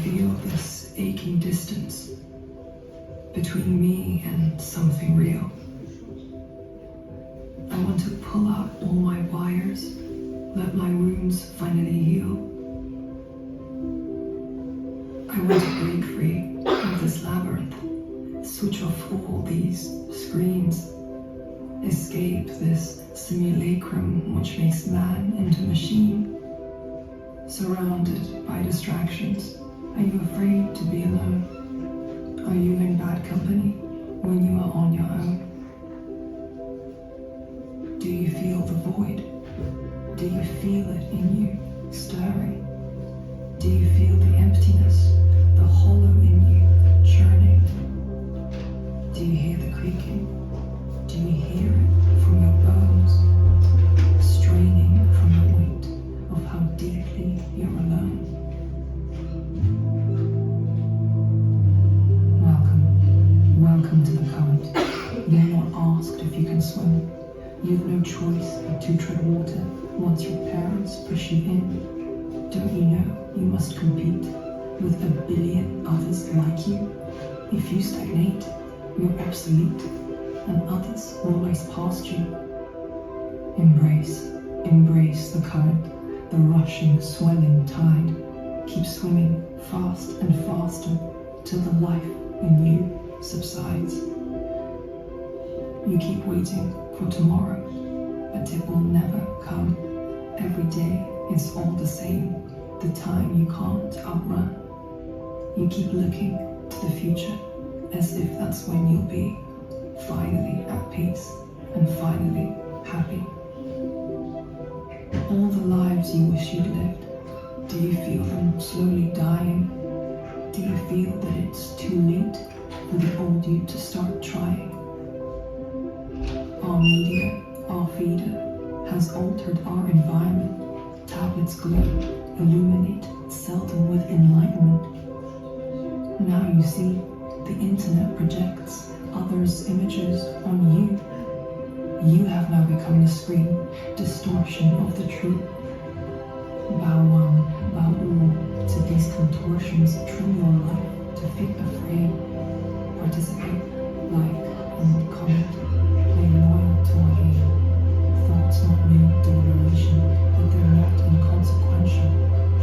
feel this aching distance between me and something real. I want to pull out all my wires, let my wounds finally heal. I want to break free of this labyrinth, switch off all these screens, escape this simulacrum which makes man into machine. Surrounded by distractions, are you afraid to be alone? Are you in bad company when you are on your own? Do you feel the void? Do you feel it in you, stirring? Do you feel the emptiness, the hollow in you, churning? Do you hear the creaking? Do you hear it from your bones, straining from the weight of how deeply you're alone? Welcome to the current. You're not asked if you can swim. You've no choice but to tread water once your parents push you in. Don't you know you must compete with a billion others like you? If you stagnate, you're obsolete, and others will race past you. Embrace the current, the rushing, swelling tide. Keep swimming fast and faster till the life in you subsides. You keep waiting for tomorrow, but it will never come. Every day is all the same, the time you can't outrun. You keep looking to the future as if that's when you'll be finally at peace and finally happy. All the lives you wish you'd lived, do you feel them slowly dying? Do you feel that it's too late for the old you to start trying? Our media, our feeder, has altered our environment. Tablets glow, illuminate, seldom with enlightenment. Now you see, the internet projects others' images on you. You have now become the screen, distortion of the truth. Bow one, bow all, to these contortions, trim your life to fit a frame. Participate, like, and comment, play loyal to our aim. Thoughts not new deliberation, but they're not inconsequential.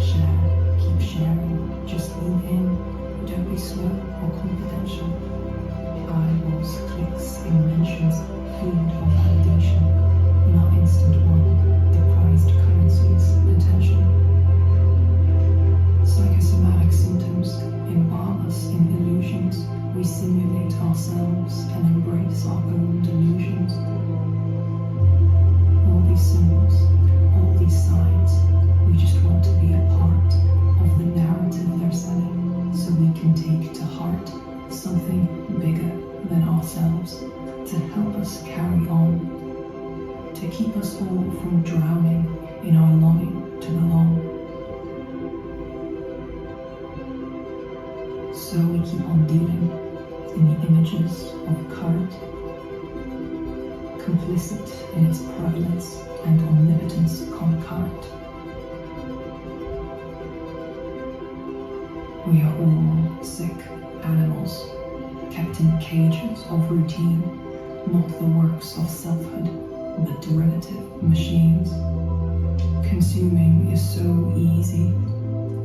Share, keep sharing, just lean in, don't be slow or confidential. Eyeballs, clicks, inventions, food or validation. In our instant world, the prized currency's attention. Psychosomatic symptoms embalm us in illusions. We simulate ourselves and embrace our own delusions. All these symbols, all these signs, we just want to be a part of the narrative they're selling, so we can take to heart something bigger than ourselves, to help us carry on, to keep us all from drowning in our longing to belong. So we keep on dealing in the images of current, complicit in its prevalence and omnipotence concurrent. We are all sick animals, kept in cages of routine, not the works of selfhood, but derivative machines. Consuming is so easy,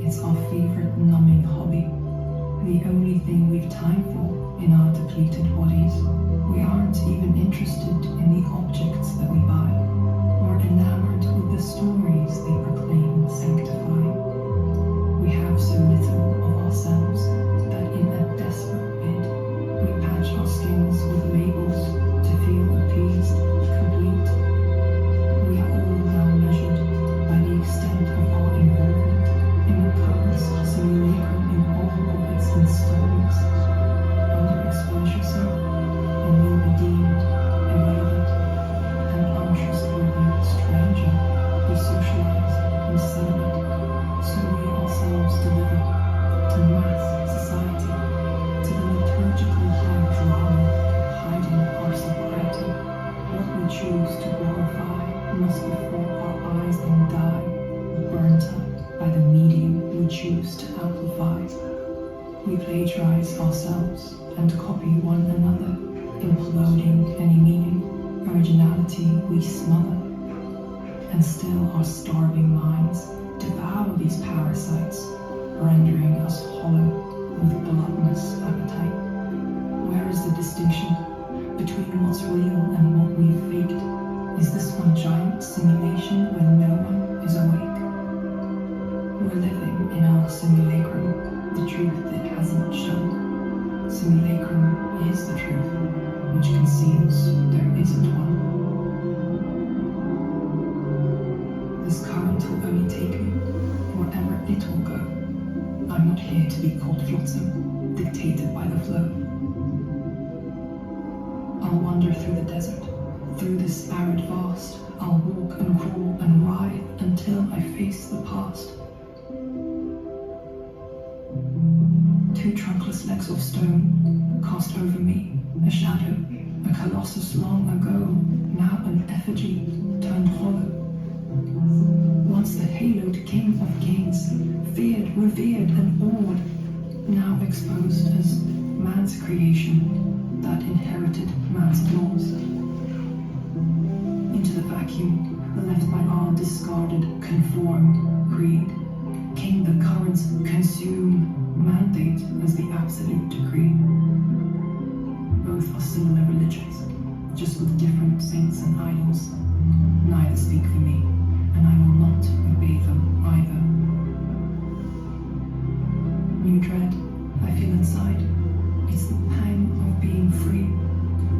it's our favorite numbing hobby, the only thing we've time for in our depleted bodies. We aren't even interested in the objects that we buy. We're enamored with the stories they proclaim and sanctify. We have so little of ourselves that in a desperate bid, we patch our skins with labels to feel appeased, complete. We are all now measured by the extent of our involvement in the current's simulacrum in all of its installments. Underexpose yourself, and you'll be deemed irrelevant, an untrustworthy stranger who socialized in choose to amplify. We plagiarize ourselves and copy one another, imploding any meaning, originality we smother. And still our starving minds devour these parasites, rendering us hollow with gluttonous appetite. Where is the distinction between what's real and what we've faked? Is this one giant simulation where no one is awake? We're living in our simulacrum, the truth that hasn't shown. Simulacrum is the truth, which conceals there isn't one. This current will only take me wherever it will go. I'm not here to be called flotsam, dictated by the flow. I'll wander through the desert, through this arid vast. I'll walk and crawl and writhe until I face the past. Two trunkless legs of stone cast over me, a shadow, a colossus long ago, now an effigy turned hollow. Once the haloed king of kings, feared, revered, and awed, now exposed as man's creation that inherited man's flaws. Into the vacuum left by our discarded, conformed creed, came the current's consume mandate as the absolute decree. Both are similar religions, just with different saints and idols. Neither speak for me, and I will not obey them either. New dread I feel inside. It's the pang of being free,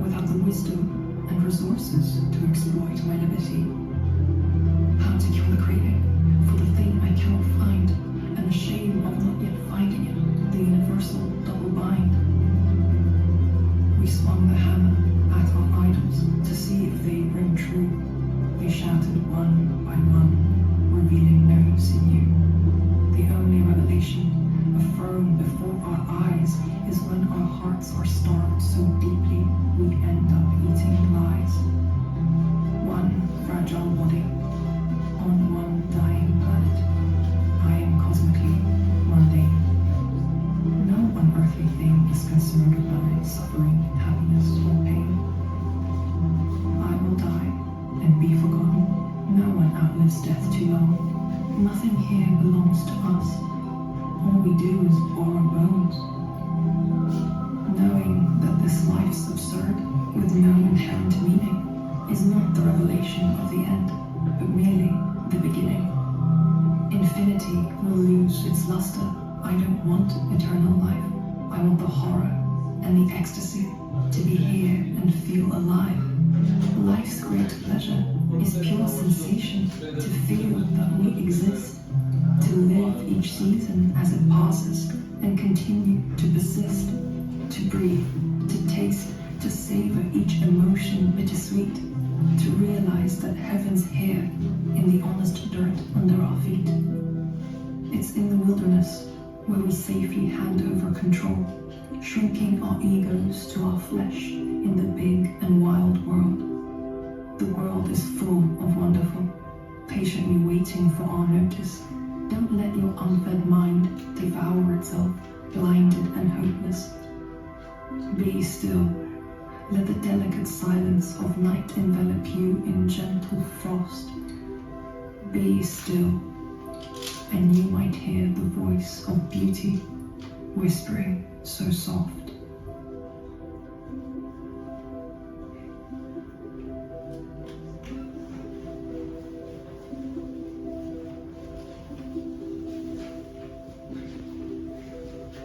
without the wisdom and resources to exploit my liberty. How to kill the craving for the thing I cannot find, and the shame of not yet finding it, the universal double bind. We swung the hammer at our idols to see if they ring true. We shouted one by one, revealing no sinew. The only revelation affirmed before our eyes is when our hearts are starved so deeply we end up eating lies. One fragile body on one dying planet. I am cosmically mundane. No unearthly thing is concerned with my suffering, happiness, or pain. I will die and be forgotten. No one outlives death too long. Nothing here belongs to us. All we do is borrow bones. Knowing that this life's absurd, with no inherent meaning, is not the revelation of the end, but merely the beginning. Infinity will lose its luster. I don't want eternal life. I want the horror and the ecstasy to be here and feel alive. Life's great pleasure is pure sensation, to feel that we exist, to live each season as it passes and continue to persist, to breathe, to taste, to savor each emotion bittersweet, to realize that heaven's here in the honest dirt under our feet. It's in the wilderness where we safely hand over control, shrinking our egos to our flesh in the big and wild world. The world is full of wonderful, patiently waiting for our notice. Don't let your unfed mind devour itself, blinded and hopeless. Be still. Let the delicate silence of night envelop you in gentle frost. Be still, and you might hear the voice of beauty whispering so soft.